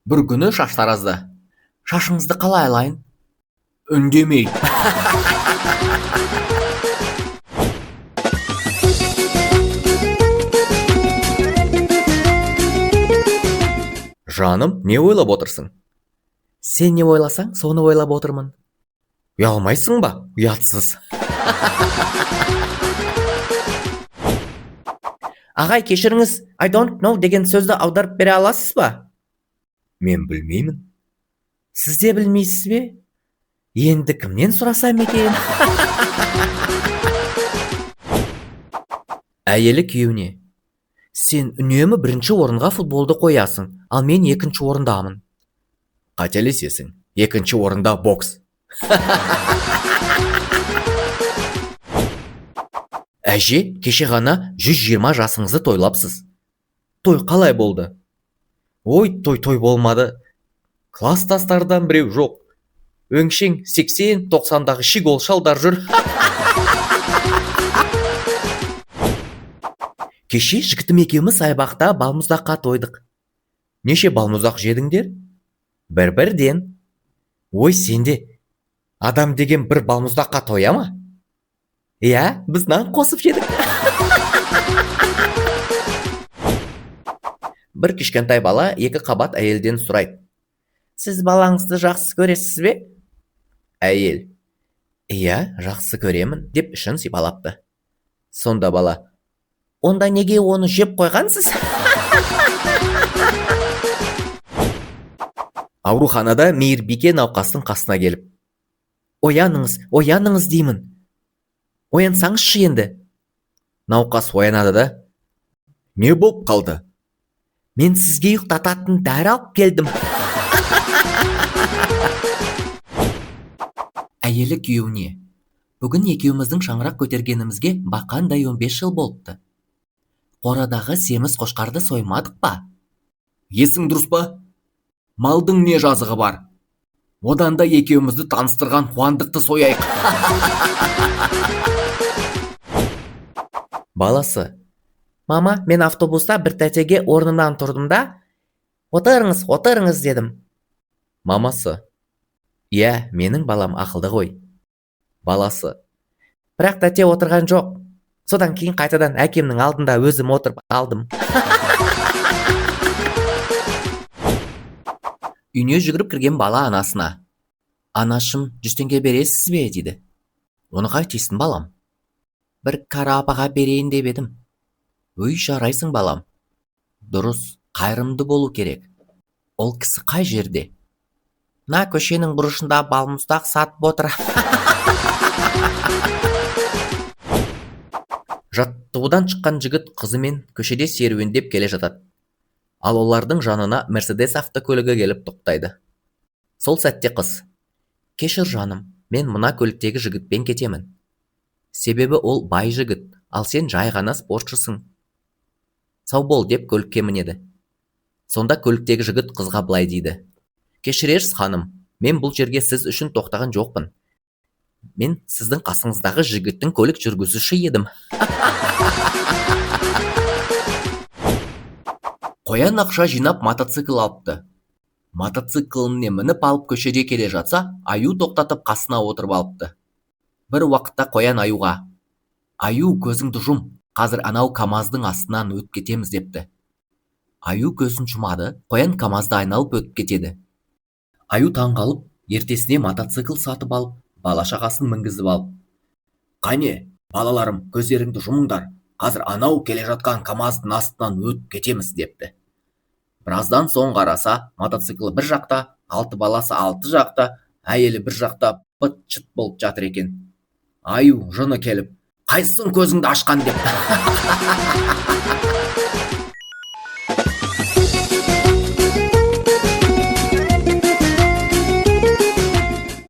Бір күні шаштаразда: шашыңызды қалай алайын? Үндемей. Жаным, не ойлап отырсың? Сен не ойласаң, соны ойлап отырмын. Ұялмайсың ба, ұятсыз? Ағай, кешіріңіз, I don't know деген сөзді аударып бере аласыз ба? Мен білмеймін. Сіз де білмейсіз бе? Енді кімнен сұрасам екен? Әйелі күйеуіне: сен үнемі бірінші орынға футболды қоясың, ал мен екінші орындамын. Қателесесің, екінші орында бокс. Әже, кеше ғана 120 жасыңызды тойлапсыз. Той қалай болды? Ой, той болмады. Класстастардан біреу жоқ. Өңшең 80-90-дағы шигол шалдар жүр. Кеше жігітім екеуміз саябақта балмұздаққа тойдық. Неше балмұздақ жедіңдер? Бірден. Ой, сенде адам деген бір балмұздаққа тоя ма? Иә, біз нан қосып жедік. Бір кішкентай бала екі қабат әйелден сұрайды: сіз балаңызды жақсы көресіз бе? Әйел: иә, жақсы көремін, деп ішін сипалапты. Сонда бала: онда неге оны жеп қойғансыз? Ауруханада мейірбике науқастың қасына келіп: ояныңыз деймін. Оянсаңызшы енді. Науқас оянады да: не болып қалды? Мен сізге ұйықтататын дәрі алып келдім. Әйелі күйеуіне: бүгін екеуміздің шаңырақ көтергенімізге бақандай 15 жыл болыпты. Қорадағы семіз қошқарды соймадық па? Есің дұрыс па? Малдың не жазығы бар? Одан да екеумізді таныстырған қуандықты сояйық. Баласы: мама, мен автобуста бір тәтеге орнымнан тұрдым да: отырыңыз дедім. Мамасы: иә, менің балам ақылды ғой. Баласы: бірақ тәте отырған жоқ. Содан кейін қайтадан әкемнің алдында өзім отырып алдым. Үйіне жүгіріп кірген бала анасына: анашым, 100 теңге бересіз бе, дейді. Оны қайтесің, балам? Бір кәрі апаға берейін деп едім. Өй, жарайсың, балам. Дұрыс, қайырымды болу керек. Ол кісі қай жерде? На көшенің бұрышында балмұздақ сатып отыр. Жаттығудан шыққан жігіт қызымен көшеде серуендеп келе жатады. Ал олардың жанына Мерседес автокөлігі келіп тоқтайды. Сол сәтте қыз: кешір жаным, мен мына көліктегі жігітпен кетемін. Себебі ол бай жігіт, ал сен жай ғана спортшысың. Сау бол, деп көлікке мінеді. Сонда көліктегі жігіт қызға былай дейді: кешірерсіз ханым, мен бұл жерге сіз үшін тоқтаған жоқпын. Мен сіздің қасыңыздағы жігіттің көлік жүргізуші едім. Қоян ақша жинап мотоцикл алыпты. Мотоцикліне мініп алып көшеде келе жатса, аю тоқтатып қасына отырып алыпты. Бір уақытта қоян аюға: аю, көзіңді жұм, қазір анау КамАЗдың астынан өтіп кетеміз, депті. Аю көзін жұмады, қоян КамАЗды айналып өтіп кетеді. Аю таңғалып, ертесіне мотоцикл сатып алып, бала-шағасын мінгізіп алып: қане, балаларым, көздеріңді жұмыңдар, қазір анау келе жатқан КамАЗдың астынан өтіп кетеміз, депті. Біраздан соң қараса, мотоциклі бір жақта, 6 баласы 6 жақта, әйелі бір жақта быт-шыт болып жатыр екен. Аю жыны келіп: қайсың көзіңді ашқан, деп.